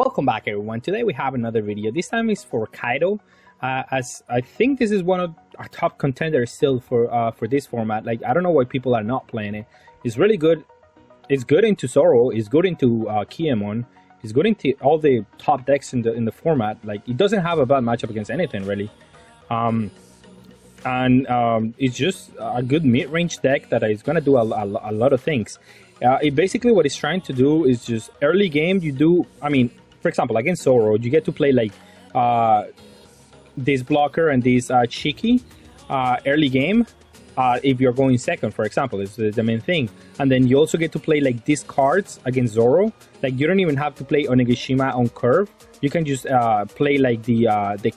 Welcome back, everyone. Today we have another video. This time is for Kaido, as I think this is one of our top contenders still for this format. Like, I don't know why people are not playing it. It's really good. It's good into Zoro. It's good into Kiemon. It's good into all the top decks in the format. Like, it doesn't have a bad matchup against anything really. It's just a good mid-range deck that is gonna do a lot of things. Basically what it's trying to do is just early game you do, I mean, for example, against Zoro, you get to play like this blocker and this Chiki early game if you're going second, for example, is the main thing. And then you also get to play like these cards against Zoro. Like, you don't even have to play Onigashima on curve. You can just play like the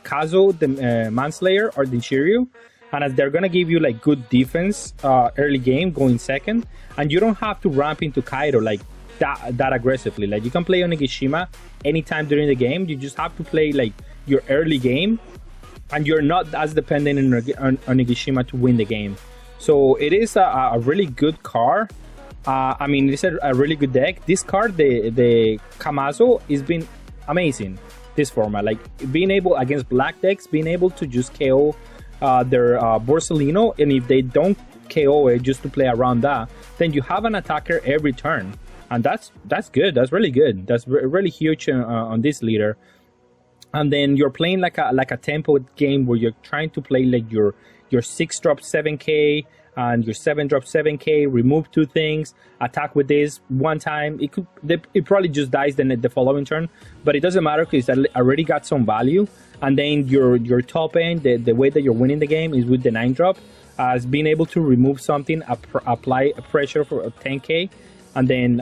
Kazo, the Manslayer, or the Shiryu. And as they're gonna give you like good defense early game going second, and you don't have to ramp into Kaido like that aggressively. Like, you can play Onigashima anytime during the game. You just have to play like your early game, and you're not as dependent on Onigashima to win the game. So it is a really good card. I mean, it's a really good deck. This card, the Kamazo, has been amazing this format. Like, being able against black decks, being able to just KO their Borsellino, and if they don't KO it just to play around that, then you have an attacker every turn, and that's good. That's really good. That's really huge on this leader. And then you're playing like a tempo game where you're trying to play like your 6-drop 7k and your 7-drop 7k, remove 2 things, attack with this one time. It probably just dies the following turn, but it doesn't matter because it already got some value. And then your top end, the way that you're winning the game is with the 9-drop, as being able to remove something, apply a pressure for 10k, and then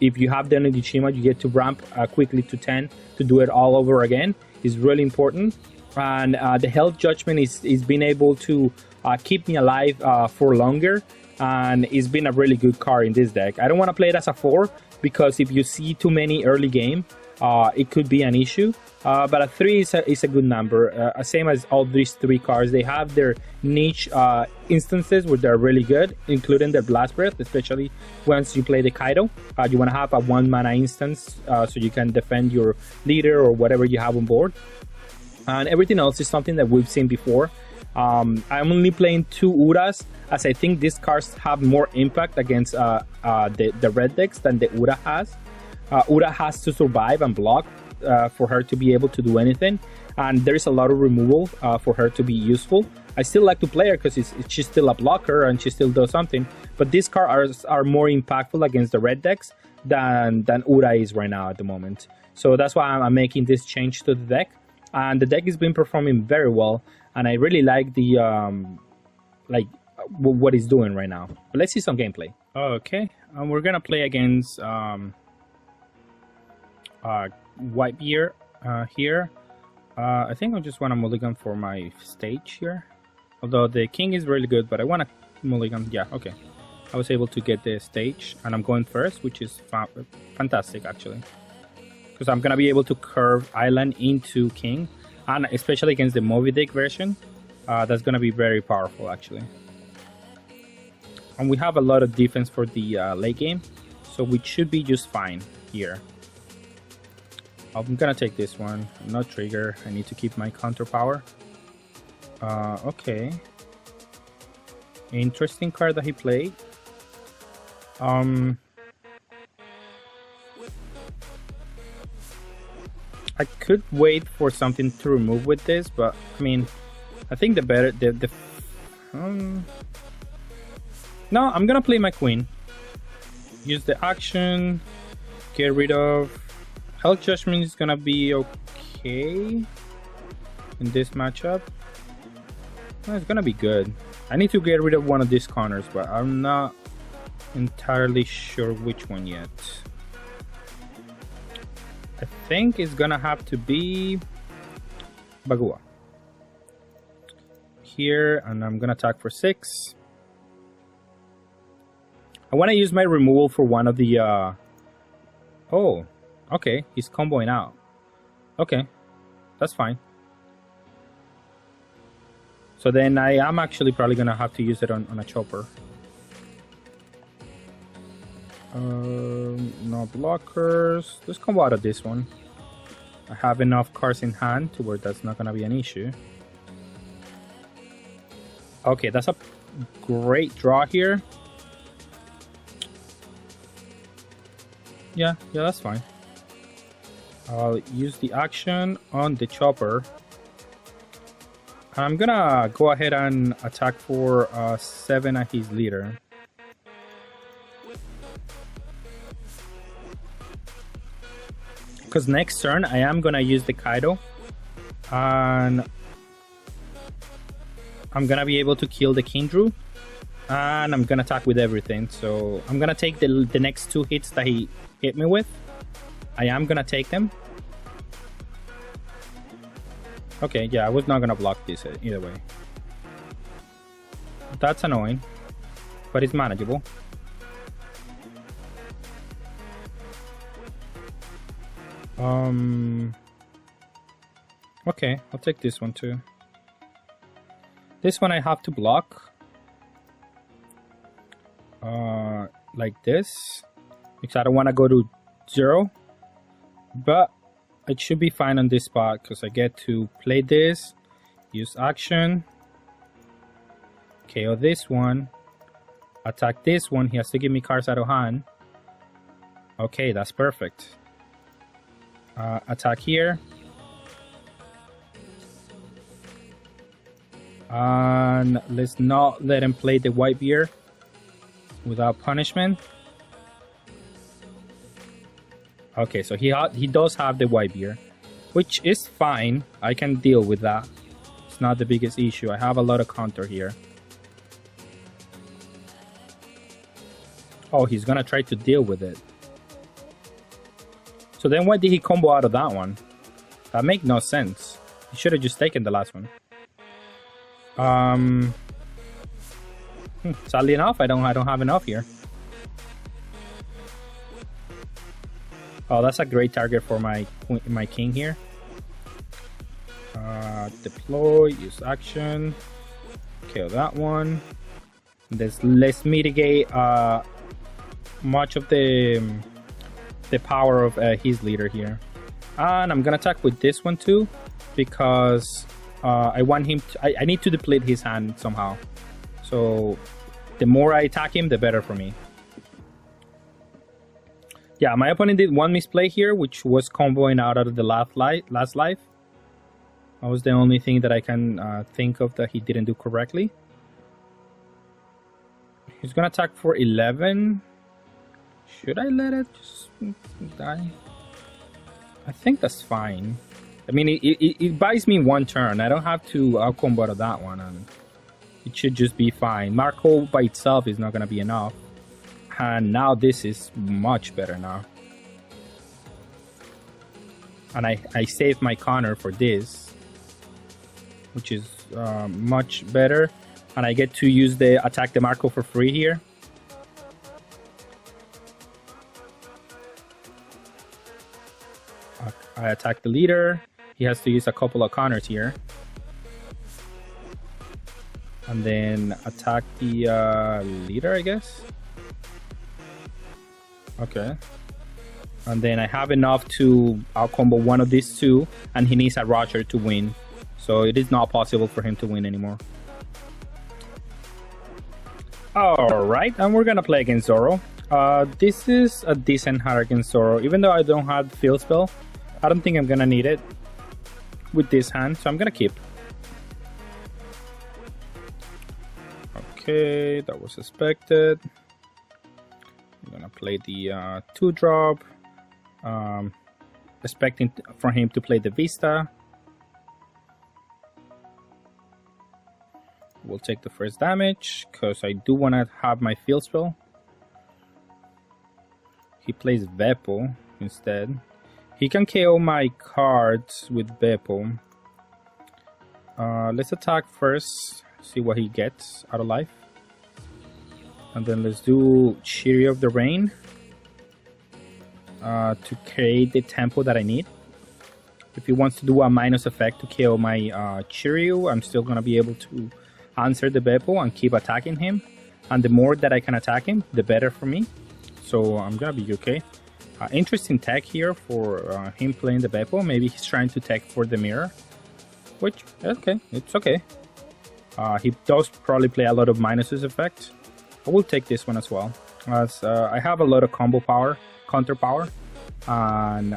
if you have the Onigashima, you get to ramp quickly to 10 to do it all over again. Is really important. And the health judgment is being able to keep me alive for longer, and it's been a really good card in this deck. I don't want to play it as a 4 because if you see too many early game, it could be an issue. But a 3 is a good number. Same as all these 3 cards. They have their niche instances where they're really good, including their Blast Breath, especially once you play the Kaido. You want to have a 1 mana instance so you can defend your leader or whatever you have on board. And everything else is something that we've seen before. I'm only playing 2 Uras, as I think these cards have more impact against the red decks than the Ura has. Ura has to survive and block for her to be able to do anything, and there's a lot of removal for her to be useful. I still like to play her because she's still a blocker and she still does something, but these cards are more impactful against the red decks than Ura is right now at the moment. So that's why I'm making this change to the deck, and the deck has been performing very well, and I really like the what it's doing right now. But let's see some gameplay. Okay, we're gonna play against White Beer here. I think I just want to mulligan for my stage here. Although the king is really good, but I want to mulligan. Yeah, okay. I was able to get the stage, and I'm going first, which is fantastic actually. Because I'm going to be able to curve island into king, and especially against the Moby Dick version, that's going to be very powerful actually. And we have a lot of defense for the late game, so we should be just fine here. I'm gonna take this one, no trigger. I need to keep my counter power. Okay. Interesting card that he played. I could wait for something to remove with this, but I mean, I think no, I'm gonna play my queen. Use the action, get rid of. Health Judgment is gonna be okay in this matchup. It's gonna be good. I need to get rid of one of these corners, but I'm not entirely sure which one yet. I think it's gonna have to be Bagua here, and I'm gonna attack for 6. I want to use my removal for one of the oh, okay, he's comboing out. Okay, that's fine. So then I am actually probably gonna have to use it on a chopper. No blockers. Let's combo out of this one. I have enough cards in hand to where that's not gonna be an issue. Okay, that's a great draw here. Yeah, that's fine. I'll use the action on the chopper. I'm gonna go ahead and attack for 7 at his leader. Because next turn I am gonna use the Kaido, and I'm gonna be able to kill the Kindru, and I'm gonna attack with everything. So I'm gonna take the next 2 hits that he hit me with. I am gonna take them. Okay, yeah, I was not gonna block this either way. That's annoying, but it's manageable. Okay, I'll take this one too. This one I have to block. Like this, because I don't want to go to 0. But it should be fine on this spot, because I get to play this, use action, KO this one, attack this one. He has to give me cards out of hand. Okay, that's perfect. Attack here. And let's not let him play the white beer without punishment. Okay, so he does have the white beer, which is fine. I can deal with that. It's not the biggest issue. I have a lot of counter here. Oh, he's gonna try to deal with it. So then why did he combo out of that one? That makes no sense. He should have just taken the last one. Sadly enough, I don't have enough here. Oh, that's a great target for my king here. Deploy, use action, kill that one. Let's mitigate much of the power of his leader here. And I'm gonna attack with this one too, because I want him to, I need to deplete his hand somehow. So the more I attack him, the better for me. Yeah, my opponent did one misplay here, which was comboing out of the last life. That was the only thing that I can think of that he didn't do correctly. He's gonna attack for 11. Should I let it just die? I think that's fine. I mean, it buys me 1 turn. I don't have to out-combo out of that one, and it should just be fine. Marco by itself is not gonna be enough. And now this is much better now. And I saved my counter for this, which is much better. And I get to use the attack the Marco for free here. I attack the leader. He has to use a couple of counters here. And then attack the leader, I guess. Okay. And then I have enough to out-combo one of these 2, and he needs a Roger to win. So it is not possible for him to win anymore. Alright, and we're gonna play against Zoro. This is a decent hand against Zoro. Even though I don't have Field Spell, I don't think I'm gonna need it with this hand, so I'm gonna keep. Okay, that was expected. I'm gonna play the 2-drop, expecting for him to play the Vista. We'll take the first damage, because I do want to have my Field Spell. He plays Beppo instead. He can KO my cards with Beppo. Let's attack first, see what he gets out of life. And then let's do Chiri of the Rain to create the tempo that I need. If he wants to do a minus effect to KO my Chiryu, I'm still going to be able to answer the Beppo and keep attacking him. And the more that I can attack him, the better for me. So I'm going to be okay. Interesting tech here for him playing the Beppo. Maybe he's trying to tech for the mirror, which, okay, it's okay. He does probably play a lot of minuses effect. I will take this one as well, as I have a lot of combo power, counter power, and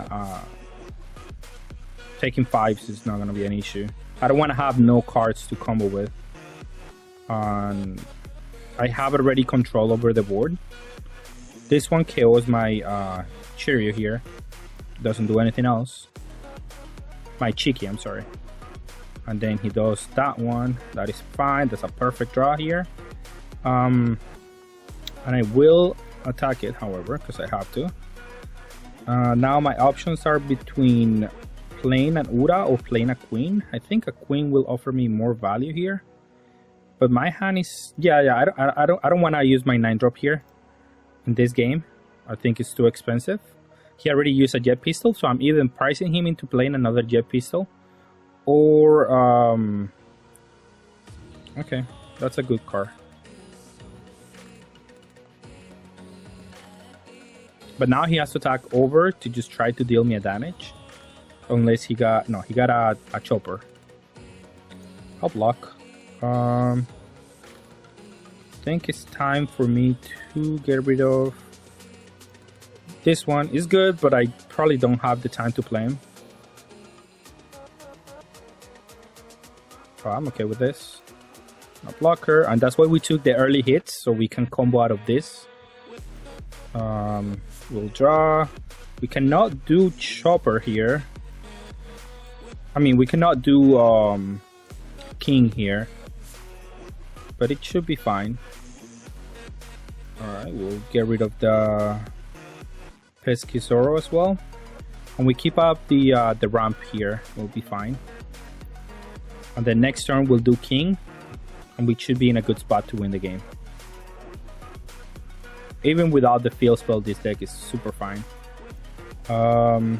taking 5s is not going to be an issue. I don't want to have no cards to combo with. I have already control over the board. This one KOs my Cheerio here. Doesn't do anything else. My Cheeky, I'm sorry. And then he does that one. That is fine. That's a perfect draw here. And I will attack it, however, because I have to. Now my options are between playing an Ura or playing a Queen. I think a Queen will offer me more value here. But my hand is... Yeah, I don't want to use my 9-drop here in this game. I think it's too expensive. He already used a Jet Pistol, so I'm either pricing him into playing another Jet Pistol or... Okay, that's a good card. But now he has to attack over to just try to deal me a damage. Unless he got... No, he got a Chopper. I'll block. I think it's time for me to get rid of... This one is good, but I probably don't have the time to play him. Oh, I'm okay with this. A blocker, and that's why we took the early hits, so we can combo out of this. We'll draw. We cannot do Chopper here. I mean, we cannot do King here, but it should be fine. Alright, we'll get rid of the Pesquisoro as well. And we keep up the ramp here, we'll be fine. And then next turn we'll do King, and we should be in a good spot to win the game. Even without the field spell, this deck is super fine. I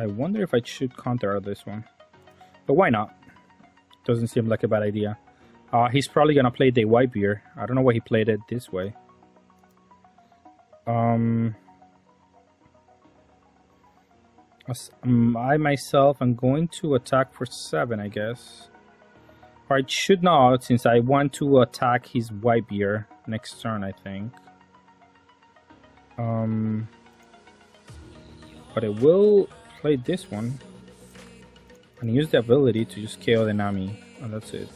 wonder if I should counter this one. But why not? Doesn't seem like a bad idea. He's probably gonna play the White Beer. I don't know why he played it this way. I myself am going to attack for 7, I guess. Or I should not, since I want to attack his White Beer next turn, I think. But I will play this one and use the ability to just KO the Nami, and that's it.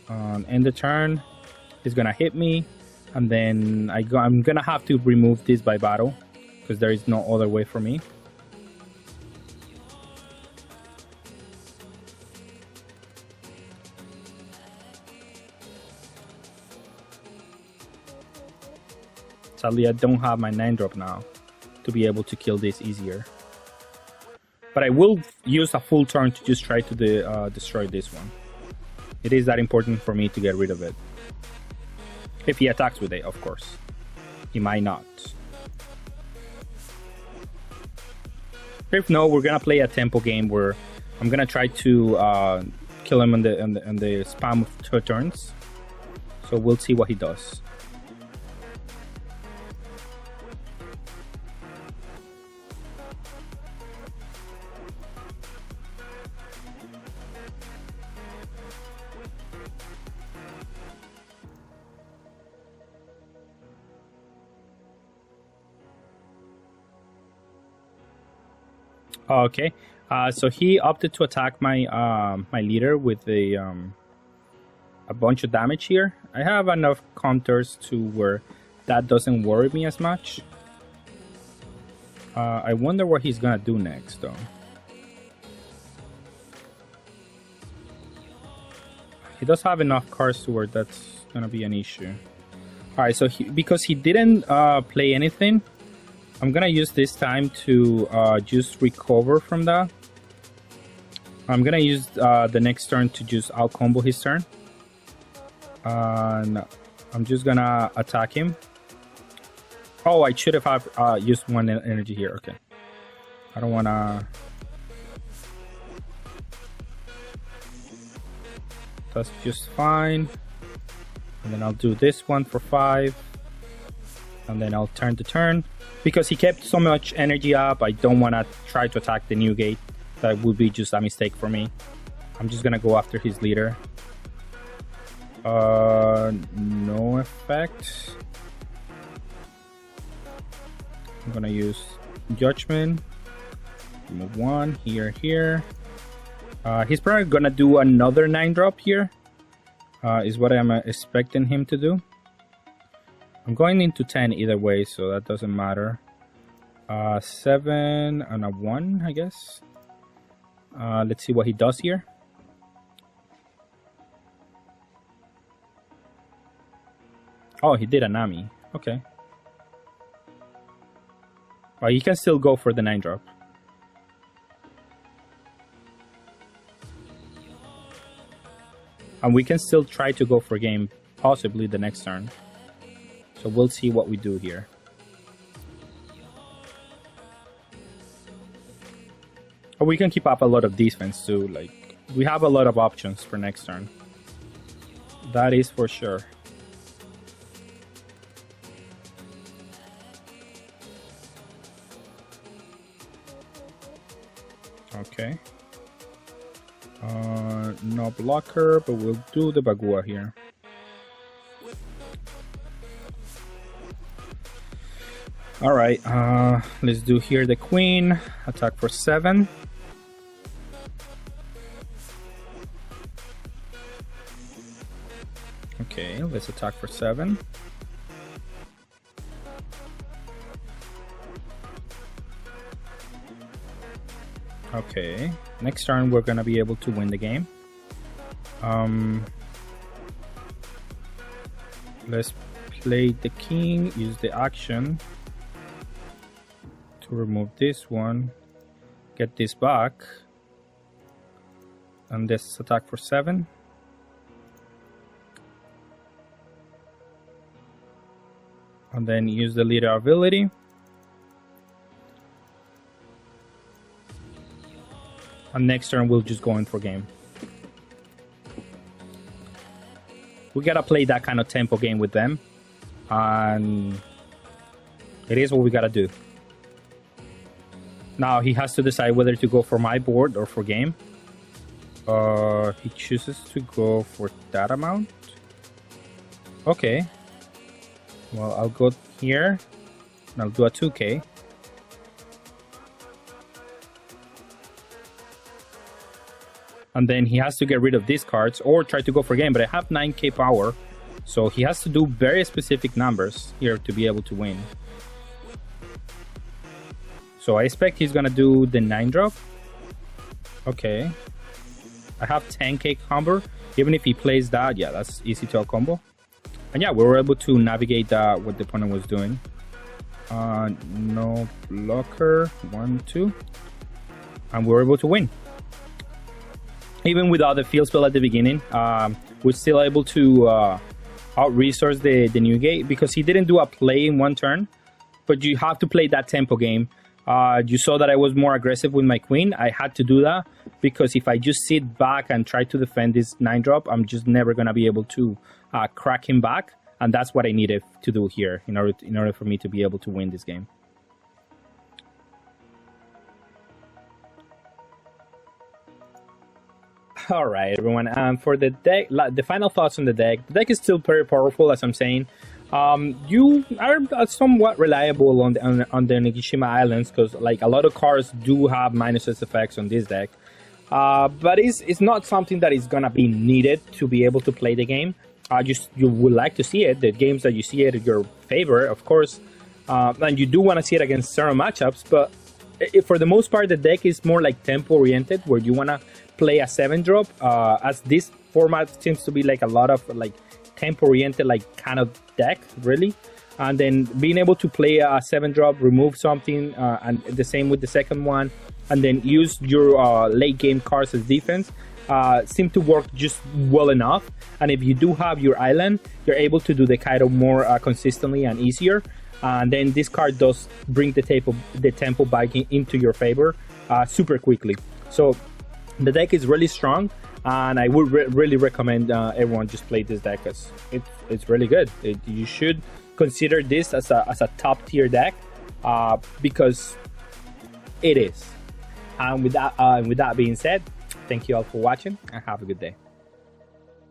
End the turn, he's gonna hit me, and then I'm gonna have to remove this by battle because there is no other way for me. Sadly, I don't have my 9-drop now to be able to kill this easier. But I will use a full turn to just try to destroy this one. It is that important for me to get rid of it. If he attacks with it, of course. He might not. If no, we're gonna play a tempo game where I'm gonna try to kill him on the spam of 2 turns. So we'll see what he does. Okay, so he opted to attack my my leader with a bunch of damage here. I have enough counters to where that doesn't worry me as much. I wonder what he's gonna do next, though. He does have enough cards to where that's gonna be an issue. All right, so because he didn't play anything, I'm gonna use this time to just recover from that. I'm gonna use the next turn to just out combo his turn. And I'm just gonna attack him. Oh, I should have used 1 energy here. Okay, I don't wanna. That's just fine. And then I'll do this one for 5. And then I'll turn to turn. Because he kept so much energy up, I don't want to try to attack the new gate. That would be just a mistake for me. I'm just going to go after his leader. No effect. I'm going to use Judgment. Move one, here. He's probably going to do another 9-drop here. Is what I'm expecting him to do. I'm going into 10 either way, so that doesn't matter. 7 and a 1, I guess. Let's see what he does here. Oh, he did a Nami. Okay. Well, he can still go for the 9-drop. And we can still try to go for game, possibly the next turn. So we'll see what we do here. Or we can keep up a lot of defense too. Like, we have a lot of options for next turn. That is for sure. Okay. No blocker, but we'll do the Bagua here. Alright, let's do here the Queen. Attack for 7. Okay, let's attack for 7. Okay, next turn we're gonna be able to win the game. Let's play the king, use the action to remove this one, get this back, and this attack for 7. And then use the leader ability. And next turn we'll just go in for game. We gotta play that kind of tempo game with them. And it is what we gotta do. Now he has to decide whether to go for my board or for game. He chooses to go for that amount. Okay. Well, I'll go here. And I'll do a 2k. And then he has to get rid of these cards or try to go for game. But I have 9k power. So he has to do very specific numbers here to be able to win. So I expect he's going to do the 9-drop. Okay. I have 10k combo. Even if he plays that, yeah, that's easy to combo. And yeah, we were able to navigate that, what the opponent was doing. No blocker. 1, 2. And we were able to win. Even without the field spell at the beginning, we're still able to out-resource the new gate because he didn't do a play in one turn, but you have to play that tempo game. You saw that I was more aggressive with my queen. I had to do that because if I just sit back and try to defend this 9-drop, I'm just never going to be able to crack him back. And that's what I needed to do here in order for me to be able to win this game. All right, everyone. For the deck, the final thoughts on the deck. The deck is still very powerful, as I'm saying. You are somewhat reliable on the Onigashima Islands because, like, a lot of cards do have minuses effects on this deck. But it's not something that is gonna be needed to be able to play the game. You would like to see it. The games that you see it in your favor, of course, and you do want to see it against certain matchups. But for the most part, the deck is more like tempo oriented, where you want to play a 7-drop. As this format seems to be like a lot of like tempo oriented, like kind of deck, really. And then being able to play a 7-drop, remove something, and the same with the second one, and then use your late game cards as defense. Seem to work just well enough. And if you do have your island, you're able to do the Kaido more consistently and easier. And then this card does bring the tempo back into your favor super quickly. So the deck is really strong. and I would really recommend everyone just play this deck because it's really good. You should consider this as a top tier deck because it is. And with that being said, thank you all for watching and have a good day.